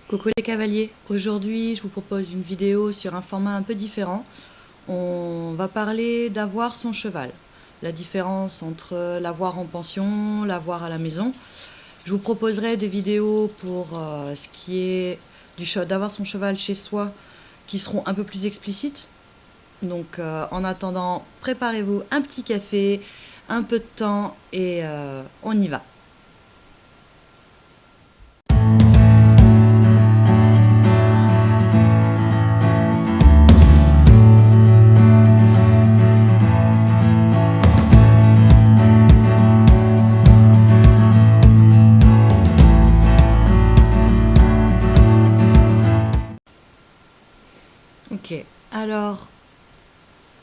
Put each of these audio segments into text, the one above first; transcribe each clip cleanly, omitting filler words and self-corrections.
Coucou les cavaliers, aujourd'hui je vous propose une vidéo sur un format un peu différent. On va parler d'avoir son cheval, la différence entre l'avoir en pension, l'avoir à la maison. Je vous proposerai des vidéos pour ce qui est d'avoir son cheval chez soi qui seront un peu plus explicites. Donc en attendant, préparez-vous un petit café, un peu de temps et on y va. Ok, alors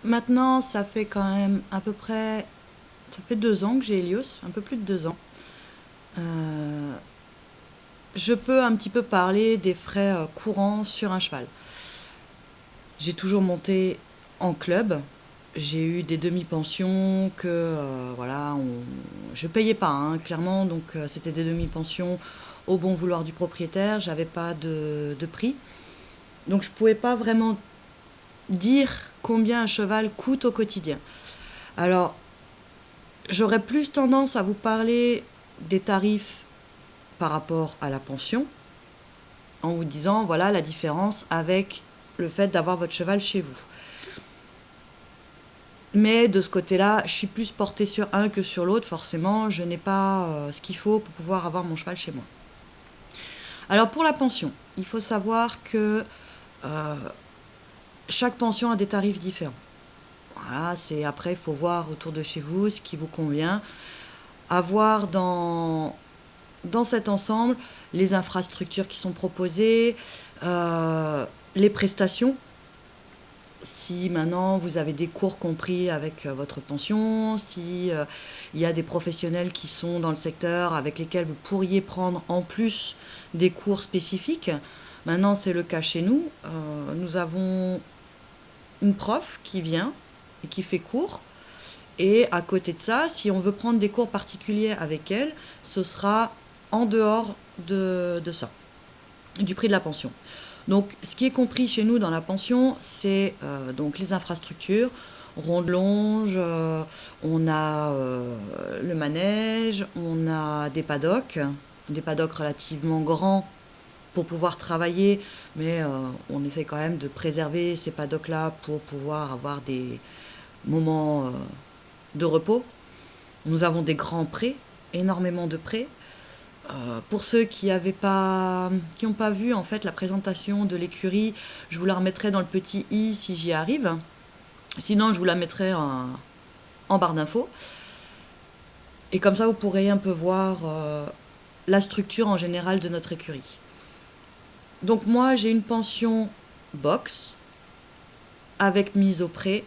maintenant ça fait quand même à peu près, ça fait 2 ans que j'ai Helios, un peu plus de 2 ans. Je peux un petit peu parler des frais courants sur un cheval. J'ai toujours monté en club. J'ai eu des demi-pensions que voilà, je payais pas hein, clairement, donc c'était des demi-pensions au bon vouloir du propriétaire. J'avais pas de prix, donc je pouvais pas vraiment dire combien un cheval coûte au quotidien. Alors j'aurais plus tendance à vous parler des tarifs par rapport à la pension, en vous disant voilà la différence avec le fait d'avoir votre cheval chez vous. Mais de ce côté-là, je suis plus portée sur un que sur l'autre, forcément, je n'ai pas ce qu'il faut pour pouvoir avoir mon cheval chez moi. Alors pour la pension, il faut savoir que chaque pension a des tarifs différents. Voilà, après, il faut voir autour de chez vous ce qui vous convient. Avoir dans cet ensemble les infrastructures qui sont proposées, les prestations. Si maintenant vous avez des cours compris avec votre pension, si il y a des professionnels qui sont dans le secteur avec lesquels vous pourriez prendre en plus des cours spécifiques. Maintenant c'est le cas chez nous. Nous avons une prof qui vient et qui fait cours. Et à côté de ça, si on veut prendre des cours particuliers avec elle, ce sera en dehors de ça, du prix de la pension. Donc, ce qui est compris chez nous dans la pension, c'est donc les infrastructures, ronde-longe, on a le manège, on a des paddocks relativement grands pour pouvoir travailler, mais on essaie quand même de préserver ces paddocks-là pour pouvoir avoir des moments de repos. Nous avons des grands prés, énormément de prés. Pour ceux qui n'ont pas vu en fait la présentation de l'écurie, je vous la remettrai dans le petit i si j'y arrive. Sinon, je vous la mettrai en barre d'infos. Et comme ça, vous pourrez un peu voir la structure en général de notre écurie. Donc moi, j'ai une pension box avec mise au pré.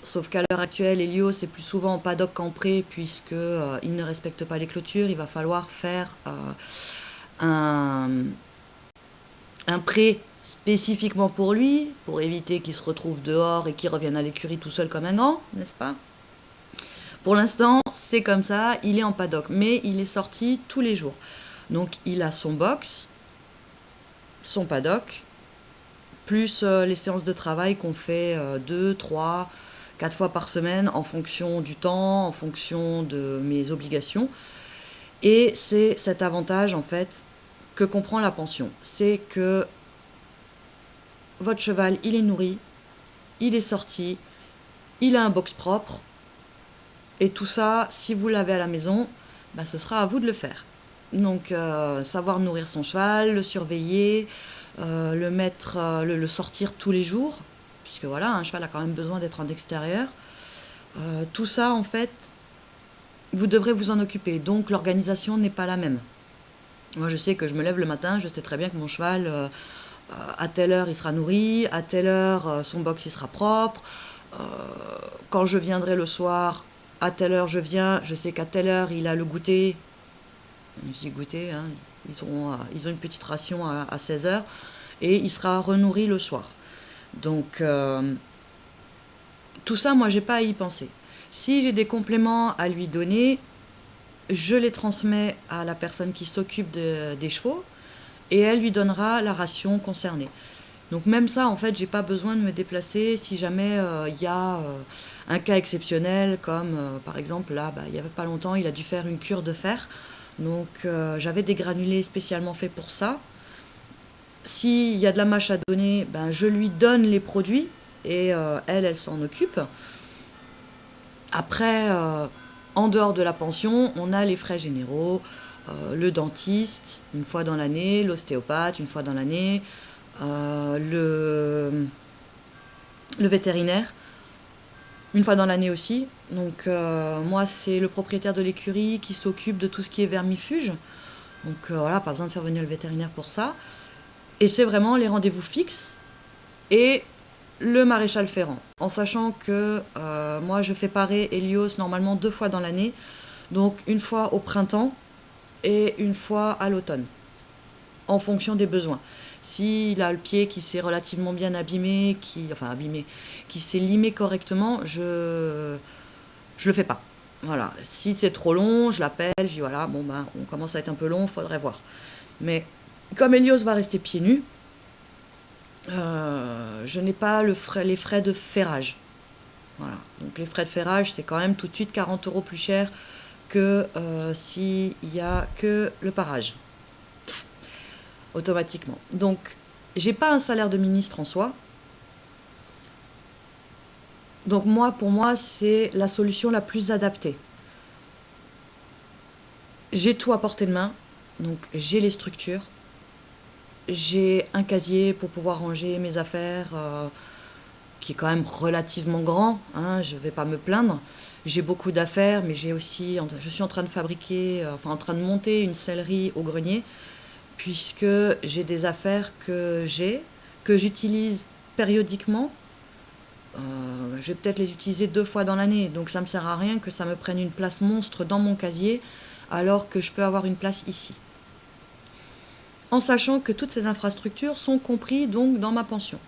Sauf qu'à l'heure actuelle, Helios c'est plus souvent en paddock qu'en pré, puisqu'il ne respecte pas les clôtures. Il va falloir faire un pré spécifiquement pour lui, pour éviter qu'il se retrouve dehors et qu'il revienne à l'écurie tout seul comme un grand, n'est-ce pas? Pour l'instant, c'est comme ça, il est en paddock, mais il est sorti tous les jours. Donc il a son box, son paddock, plus les séances de travail qu'on fait 2, 3... 4 fois par semaine en fonction du temps, en fonction de mes obligations. Et c'est cet avantage en fait que comprend la pension. C'est que votre cheval, il est nourri, il est sorti, il a un box propre. Et tout ça, si vous l'avez à la maison, ce sera à vous de le faire. Donc savoir nourrir son cheval, le surveiller, le sortir tous les jours. Puisque voilà, un cheval a quand même besoin d'être en extérieur. Tout ça, en fait, vous devrez vous en occuper. Donc, l'organisation n'est pas la même. Moi, je sais que je me lève le matin, je sais très bien que mon cheval, à telle heure, il sera nourri, à telle heure, son box, il sera propre. Quand je viendrai le soir, à telle heure, je viens, je sais qu'à telle heure, il a le goûter. Je dis goûter, hein, ils ont une petite ration à 16 heures. Et il sera renourri le soir. Donc, tout ça, moi, j'ai pas à y penser. Si j'ai des compléments à lui donner, je les transmets à la personne qui s'occupe des chevaux et elle lui donnera la ration concernée. Donc même ça, en fait, j'ai pas besoin de me déplacer si jamais il y a un cas exceptionnel, comme par exemple là, il y avait pas longtemps, il a dû faire une cure de fer. Donc j'avais des granulés spécialement faits pour ça. S'il y a de la mâche à donner, ben, je lui donne les produits et elle s'en occupe. Après, en dehors de la pension, on a les frais généraux, le dentiste une fois dans l'année, l'ostéopathe une fois dans l'année, le vétérinaire une fois dans l'année aussi. Donc moi, c'est le propriétaire de l'écurie qui s'occupe de tout ce qui est vermifuge. Donc voilà, pas besoin de faire venir le vétérinaire pour ça. Et c'est vraiment les rendez-vous fixes et le maréchal Ferrand. En sachant que moi, je fais parer Helios normalement 2 fois dans l'année. Donc une fois au printemps et une fois à l'automne, en fonction des besoins. S'il a le pied qui s'est relativement bien abîmé, qui s'est limé correctement, je le fais pas. Voilà. Si c'est trop long, je l'appelle, je dis voilà, bon ben on commence à être un peu long, il faudrait voir. Mais comme Helios va rester pieds nus, je n'ai pas les frais de ferrage. Voilà. Donc les frais de ferrage, c'est quand même tout de suite 40 € plus cher que s'il n'y a que le parage. Automatiquement. Donc, j'ai pas un salaire de ministre en soi. Donc moi, pour moi, c'est la solution la plus adaptée. J'ai tout à portée de main. Donc j'ai les structures. J'ai un casier pour pouvoir ranger mes affaires, qui est quand même relativement grand, hein, je ne vais pas me plaindre. J'ai beaucoup d'affaires, mais je suis en train de en train de monter une sellerie au grenier, puisque j'ai des affaires que j'utilise périodiquement. Je vais peut-être les utiliser 2 fois dans l'année, donc ça ne me sert à rien que ça me prenne une place monstre dans mon casier, alors que je peux avoir une place ici. En sachant que toutes ces infrastructures sont comprises donc dans ma pension.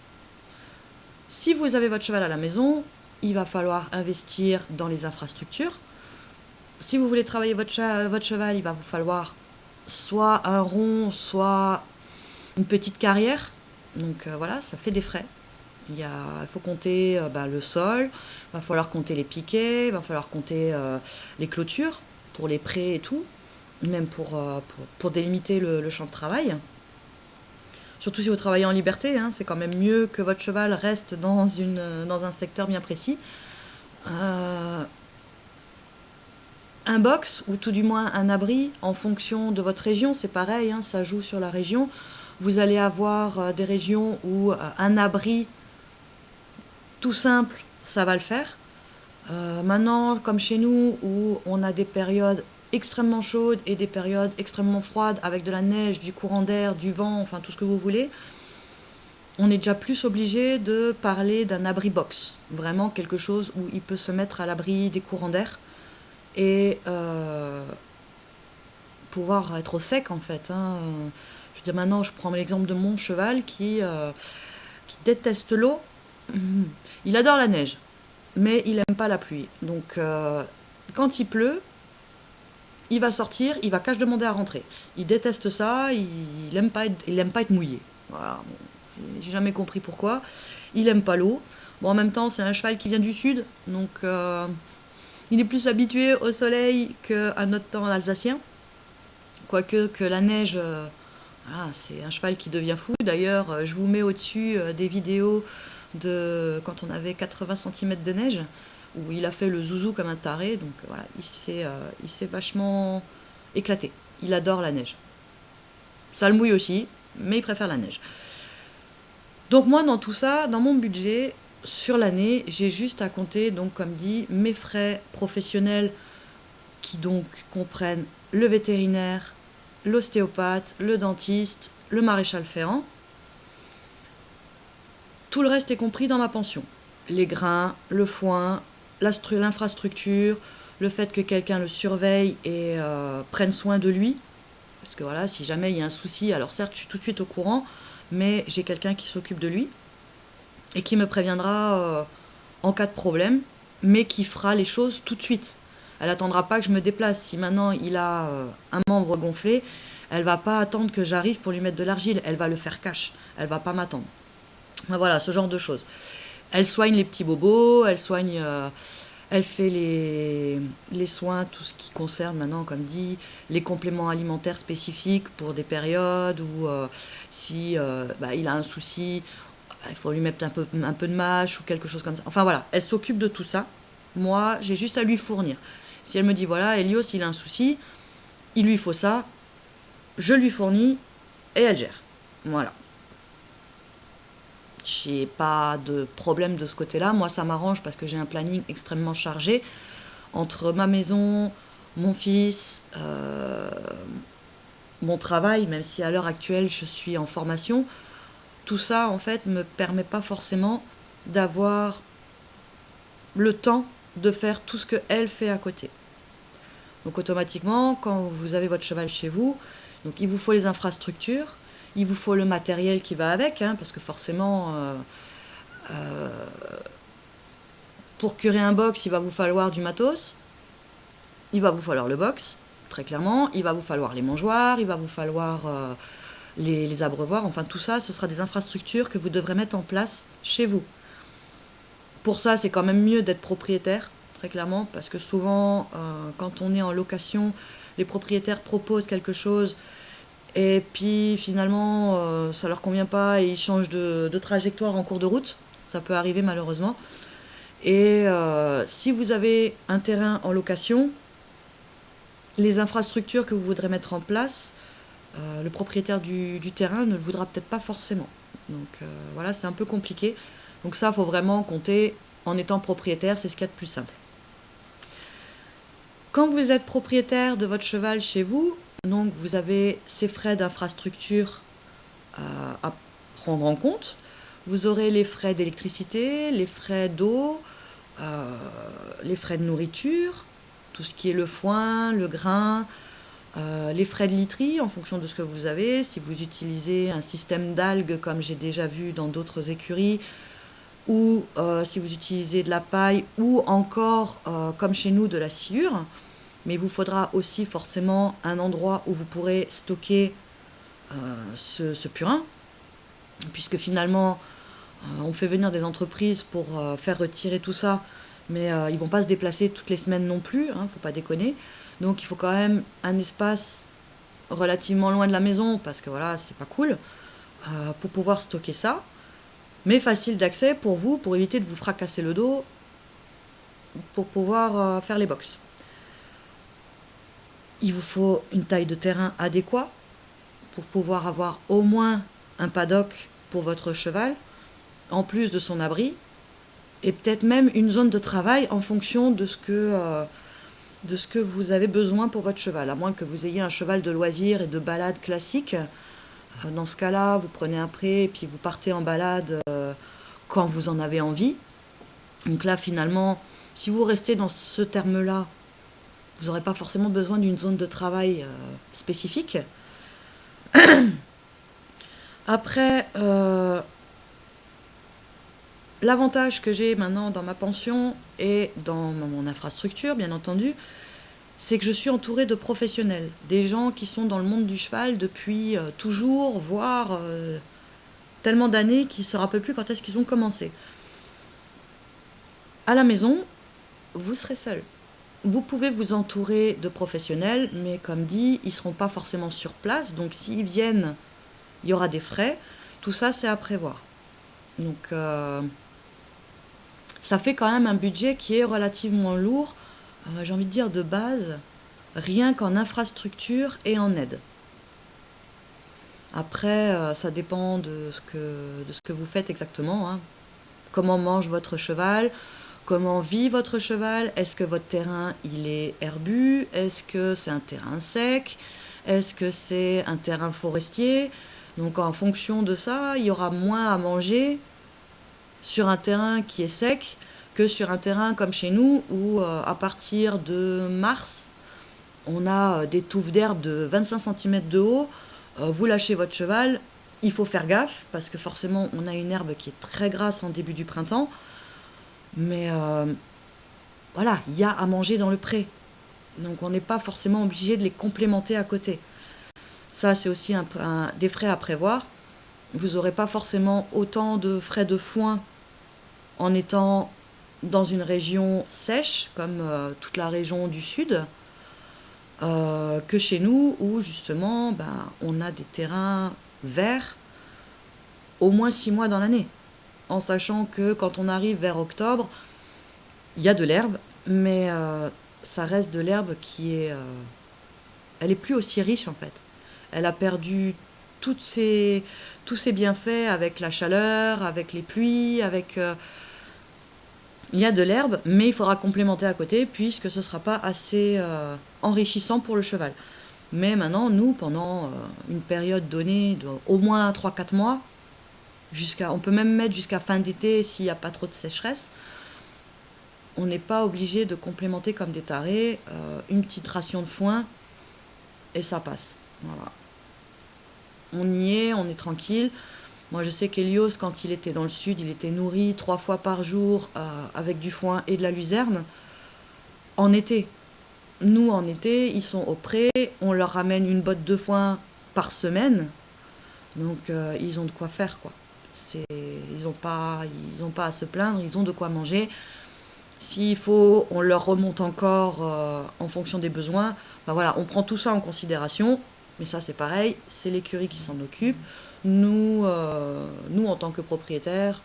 Si vous avez votre cheval à la maison, il va falloir investir dans les infrastructures. Si vous voulez travailler votre cheval, il va vous falloir soit un rond, soit une petite carrière. Donc voilà, ça fait des frais. Il faut compter le sol, il va falloir compter les piquets, il va falloir compter les clôtures pour les prés et tout, même pour délimiter le champ de travail. Surtout si vous travaillez en liberté, hein, c'est quand même mieux que votre cheval reste dans un secteur bien précis. Un box, ou tout du moins un abri, en fonction de votre région, c'est pareil, hein, ça joue sur la région. Vous allez avoir des régions où un abri tout simple, ça va le faire. Maintenant, comme chez nous, où on a des périodes extrêmement chaudes et des périodes extrêmement froides, avec de la neige, du courant d'air, du vent, enfin tout ce que vous voulez, on est déjà plus obligé de parler d'un abri box. Vraiment quelque chose où il peut se mettre à l'abri des courants d'air et pouvoir être au sec en fait. Hein. Je veux dire, maintenant, je prends l'exemple de mon cheval qui déteste l'eau. Il adore la neige, mais il n'aime pas la pluie. Donc, quand il pleut, il va sortir, il va cache demander à rentrer. Il déteste ça, il n'aime pas être mouillé. Voilà. J'ai jamais compris pourquoi. Il n'aime pas l'eau. Bon, en même temps, c'est un cheval qui vient du sud, donc il est plus habitué au soleil qu'à notre temps alsacien. Quoique que la neige, voilà, c'est un cheval qui devient fou. D'ailleurs, je vous mets au-dessus des vidéos de quand on avait 80 cm de neige, où il a fait le zouzou comme un taré. Donc voilà, il s'est vachement éclaté. Il adore la neige. Ça le mouille aussi, mais il préfère la neige. Donc moi, dans tout ça, dans mon budget, sur l'année, j'ai juste à compter, donc comme dit, mes frais professionnels qui donc comprennent le vétérinaire, l'ostéopathe, le dentiste, le maréchal Ferrand. Tout le reste est compris dans ma pension. Les grains, le foin, l'infrastructure, le fait que quelqu'un le surveille et prenne soin de lui. Parce que voilà, si jamais il y a un souci, alors certes, je suis tout de suite au courant, mais j'ai quelqu'un qui s'occupe de lui et qui me préviendra en cas de problème, mais qui fera les choses tout de suite. Elle n'attendra pas que je me déplace. Si maintenant il a un membre gonflé, Elle va pas attendre que j'arrive pour lui mettre de l'argile, elle va le faire cash, elle va pas m'attendre. Voilà, ce genre de choses. Elle soigne les petits bobos, elle fait les soins, tout ce qui concerne maintenant, comme dit, les compléments alimentaires spécifiques pour des périodes où si il a un souci, il faut lui mettre un peu de mâche ou quelque chose comme ça. Enfin voilà, elle s'occupe de tout ça. Moi, j'ai juste à lui fournir. Si elle me dit, voilà, Helios, il a un souci, il lui faut ça, je lui fournis et elle gère. Voilà. J'ai pas de problème de ce côté-là. Moi, ça m'arrange parce que j'ai un planning extrêmement chargé entre ma maison, mon fils, mon travail, même si à l'heure actuelle je suis en formation. Tout ça, en fait, me permet pas forcément d'avoir le temps de faire tout ce que elle fait à côté. Donc automatiquement, quand vous avez votre cheval chez vous, donc il vous faut les infrastructures, il vous faut le matériel qui va avec, parce que forcément, pour curer un box, il va vous falloir du matos, il va vous falloir le box, très clairement, il va vous falloir les mangeoires, il va vous falloir les abreuvoirs, enfin tout ça, ce sera des infrastructures que vous devrez mettre en place chez vous. Pour ça, c'est quand même mieux d'être propriétaire, très clairement, parce que souvent, quand on est en location, les propriétaires proposent quelque chose et puis finalement, ça leur convient pas et ils changent de trajectoire en cours de route. Ça peut arriver malheureusement. Et si vous avez un terrain en location, les infrastructures que vous voudrez mettre en place, le propriétaire du terrain ne le voudra peut-être pas forcément. Donc voilà, c'est un peu compliqué. Donc ça, il faut vraiment compter en étant propriétaire, c'est ce qu'il y a de plus simple. Quand vous êtes propriétaire de votre cheval chez vous, donc vous avez ces frais d'infrastructure à prendre en compte. Vous aurez les frais d'électricité, les frais d'eau, les frais de nourriture, tout ce qui est le foin, le grain, les frais de literie en fonction de ce que vous avez. Si vous utilisez un système d'algues comme j'ai déjà vu dans d'autres écuries, ou si vous utilisez de la paille, ou encore comme chez nous de la sciure. Mais il vous faudra aussi forcément un endroit où vous pourrez stocker ce purin, puisque finalement on fait venir des entreprises pour faire retirer tout ça, mais ils ne vont pas se déplacer toutes les semaines non plus, faut pas déconner. Donc il faut quand même un espace relativement loin de la maison, parce que voilà, c'est pas cool, pour pouvoir stocker ça, mais facile d'accès pour vous, pour éviter de vous fracasser le dos, pour pouvoir faire les box. Il vous faut une taille de terrain adéquate pour pouvoir avoir au moins un paddock pour votre cheval, en plus de son abri, et peut-être même une zone de travail en fonction de ce que vous avez besoin pour votre cheval, à moins que vous ayez un cheval de loisirs et de balade classique. Dans ce cas-là, vous prenez un pré et puis vous partez en balade quand vous en avez envie. Donc là, finalement, si vous restez dans ce terme-là, vous n'aurez pas forcément besoin d'une zone de travail spécifique. Après, l'avantage que j'ai maintenant dans ma pension et dans mon infrastructure, bien entendu, c'est que je suis entourée de professionnels, des gens qui sont dans le monde du cheval depuis toujours, voire tellement d'années qu'ils ne se rappellent plus quand est-ce qu'ils ont commencé. À la maison, vous serez seul. Vous pouvez vous entourer de professionnels, mais comme dit, ils ne seront pas forcément sur place, donc s'ils viennent, il y aura des frais. Tout ça, c'est à prévoir. Donc, ça fait quand même un budget qui est relativement lourd, j'ai envie de dire de base, rien qu'en infrastructure et en aide. Après, ça dépend de ce que vous faites exactement. Comment mange votre cheval ? Comment vit votre cheval ? Est-ce que votre terrain, il est herbu ? Est-ce que c'est un terrain sec ? Est-ce que c'est un terrain forestier ? Donc en fonction de ça, il y aura moins à manger sur un terrain qui est sec que sur un terrain comme chez nous où à partir de mars, on a des touffes d'herbe de 25 cm de haut. Vous lâchez votre cheval, il faut faire gaffe parce que forcément on a une herbe qui est très grasse en début du printemps. Mais voilà, il y a à manger dans le pré. Donc on n'est pas forcément obligé de les complémenter à côté. Ça, c'est aussi des frais à prévoir. Vous n'aurez pas forcément autant de frais de foin en étant dans une région sèche, comme toute la région du sud, que chez nous, où justement, on a des terrains verts au moins 6 mois dans l'année. En sachant que quand on arrive vers octobre, il y a de l'herbe, mais ça reste de l'herbe qui est... elle est plus aussi riche en fait. Elle a perdu tous ses bienfaits avec la chaleur, avec les pluies, avec... il y a de l'herbe, mais il faudra complémenter à côté puisque ce ne sera pas assez enrichissant pour le cheval. Mais maintenant, nous, pendant une période donnée au moins 3-4 mois, on peut même mettre jusqu'à fin d'été s'il n'y a pas trop de sécheresse, on n'est pas obligé de complémenter comme des tarés une petite ration de foin et ça passe. Voilà. On y est, on est tranquille. Moi, je sais qu'Hélios, quand il était dans le sud, il était nourri 3 fois par jour avec du foin et de la luzerne en été. Nous, en été, ils sont au pré, on leur ramène une botte de foin par semaine, donc ils ont de quoi faire, quoi. Ils n'ont pas à se plaindre, ils ont de quoi manger. S'il faut, on leur remonte encore en fonction des besoins. Voilà, on prend tout ça en considération, mais ça c'est pareil, c'est l'écurie qui s'en occupe. Nous, en tant que propriétaires,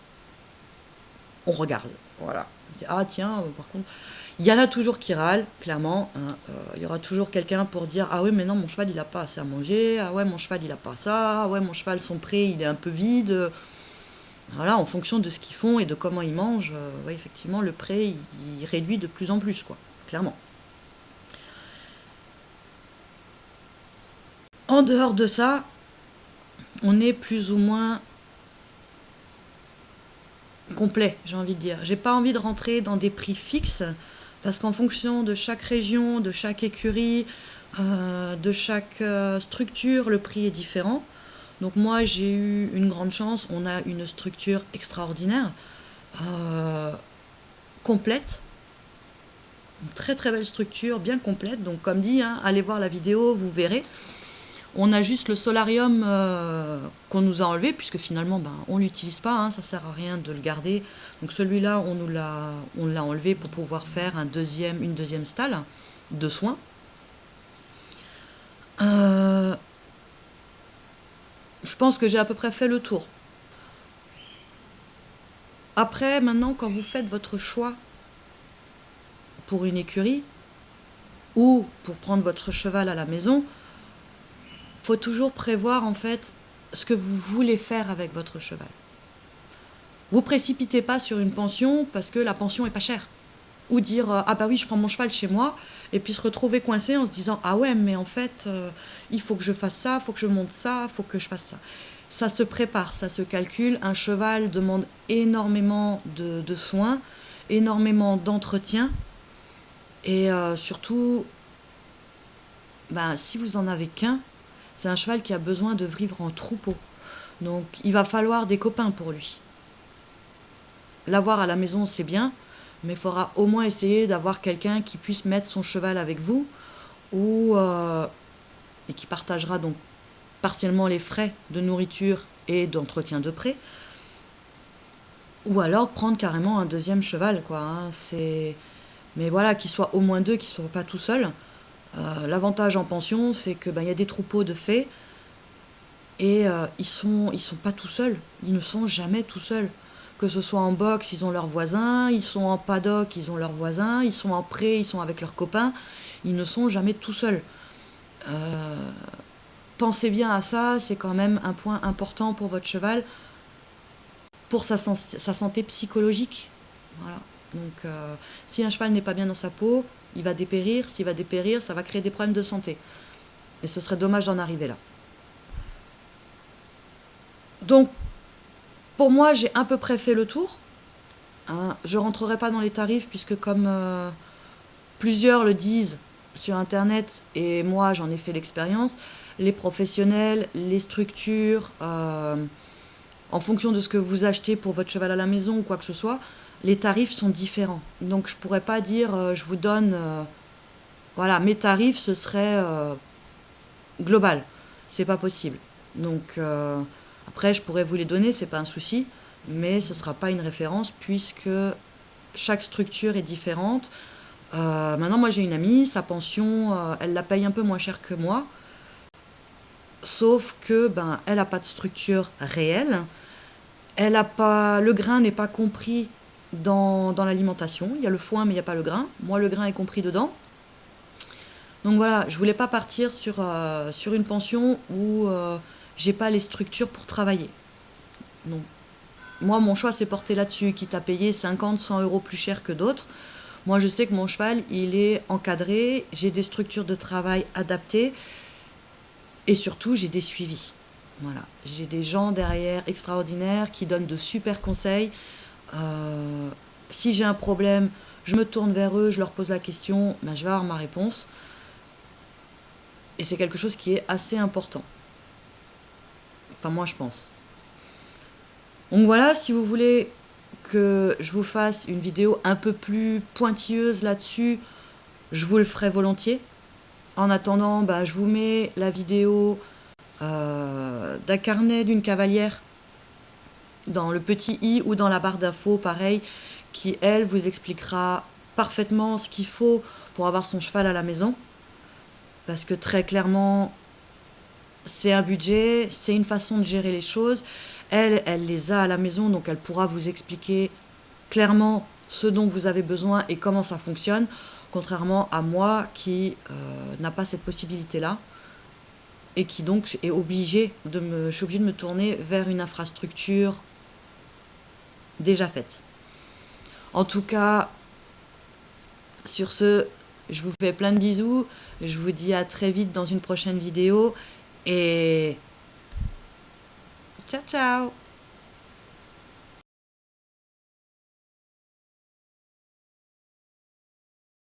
on regarde. Voilà. On dit, ah tiens, par contre, il y en a toujours qui râlent, clairement. Hein, il y aura toujours quelqu'un pour dire, ah oui, mais non, mon cheval il n'a pas assez à manger. Ah ouais, mon cheval il n'a pas ça. Ah ouais, mon cheval, son pré il est un peu vide. Voilà, en fonction de ce qu'ils font et de comment ils mangent, ouais, effectivement, le pré, il réduit de plus en plus, quoi, clairement. En dehors de ça, on est plus ou moins complet, j'ai envie de dire. J'ai pas envie de rentrer dans des prix fixes, parce qu'en fonction de chaque région, de chaque écurie, de chaque structure, le prix est différent. Donc moi, j'ai eu une grande chance, on a une structure extraordinaire, complète, une très très belle structure, bien complète. Donc comme dit, hein, allez voir la vidéo, vous verrez. On a juste le solarium qu'on nous a enlevé, puisque finalement, on ne l'utilise pas, hein, ça ne sert à rien de le garder. Donc celui-là, on l'a enlevé pour pouvoir faire une deuxième stalle de soins. Je pense que j'ai à peu près fait le tour. Après, maintenant, quand vous faites votre choix pour une écurie ou pour prendre votre cheval à la maison, il faut toujours prévoir en fait ce que vous voulez faire avec votre cheval. Vous précipitez pas sur une pension parce que la pension est pas chère. Ou dire ah bah oui, je prends mon cheval chez moi, et puis se retrouver coincé en se disant ah ouais, mais en fait il faut que je fasse ça, il faut que je monte ça, il faut que je fasse ça. Ça se prépare, ça se calcule. Un cheval demande énormément de soins, énormément d'entretien, et surtout, si vous en avez qu'un, c'est un cheval qui a besoin de vivre en troupeau. Donc il va falloir des copains pour lui. L'avoir à la maison, c'est bien, mais il faudra au moins essayer d'avoir quelqu'un qui puisse mettre son cheval avec vous, et qui partagera donc partiellement les frais de nourriture et d'entretien de pré, ou alors prendre carrément un deuxième cheval, quoi. Hein. Mais voilà, qu'il soit au moins deux, qu'il ne soit pas tout seul. L'avantage en pension, c'est que y a des troupeaux de fées, et ils sont pas tout seuls, ils ne sont jamais tout seuls. Que ce soit en box, ils ont leurs voisins, ils sont en paddock, ils ont leurs voisins, ils sont en pré, ils sont avec leurs copains, ils ne sont jamais tout seuls. Pensez bien à ça, c'est quand même un point important pour votre cheval, pour sa santé psychologique. Voilà. Donc si un cheval n'est pas bien dans sa peau, il va dépérir. S'il va dépérir, ça va créer des problèmes de santé. Et ce serait dommage d'en arriver là. Donc, pour moi, j'ai à peu près fait le tour. Hein, je ne rentrerai pas dans les tarifs, puisque comme plusieurs le disent sur Internet, et moi j'en ai fait l'expérience, les professionnels, les structures, en fonction de ce que vous achetez pour votre cheval à la maison ou quoi que ce soit, les tarifs sont différents. Donc je ne pourrais pas dire, je vous donne... voilà, mes tarifs, ce serait global. c'est pas possible. Donc après, je pourrais vous les donner, c'est pas un souci, mais ce sera pas une référence puisque chaque structure est différente. Maintenant, moi j'ai une amie, sa pension, elle la paye un peu moins cher que moi, sauf que ben elle a pas de structure réelle. Elle a pas, le grain n'est pas compris dans l'alimentation. Il y a le foin, mais il n'y a pas le grain. Moi, le grain est compris dedans. Donc voilà, je voulais pas partir sur une pension où j'ai pas les structures pour travailler. Donc, moi, mon choix s'est porté là-dessus, quitte à payer 50, 100 euros plus cher que d'autres. Moi, je sais que mon cheval, il est encadré, j'ai des structures de travail adaptées et surtout, j'ai des suivis. Voilà, j'ai des gens derrière extraordinaires qui donnent de super conseils. Euh, Si j'ai un problème, je me tourne vers eux, je leur pose la question, ben, je vais avoir ma réponse. Et c'est quelque chose qui est assez important. Enfin, moi, je pense. Donc voilà, si vous voulez que je vous fasse une vidéo un peu plus pointilleuse là-dessus, je vous le ferai volontiers. En attendant, bah, je vous mets la vidéo d'un carnet d'une cavalière dans le petit i ou dans la barre d'infos, pareil, qui, elle, vous expliquera parfaitement ce qu'il faut pour avoir son cheval à la maison. Parce que très clairement, c'est un budget, c'est une façon de gérer les choses. Elle les a à la maison, donc elle pourra vous expliquer clairement ce dont vous avez besoin et comment ça fonctionne, contrairement à moi qui n'a pas cette possibilité-là et qui donc est je suis obligée de me tourner vers une infrastructure déjà faite. En tout cas, sur ce, je vous fais plein de bisous, je vous dis à très vite dans une prochaine vidéo et ciao ciao.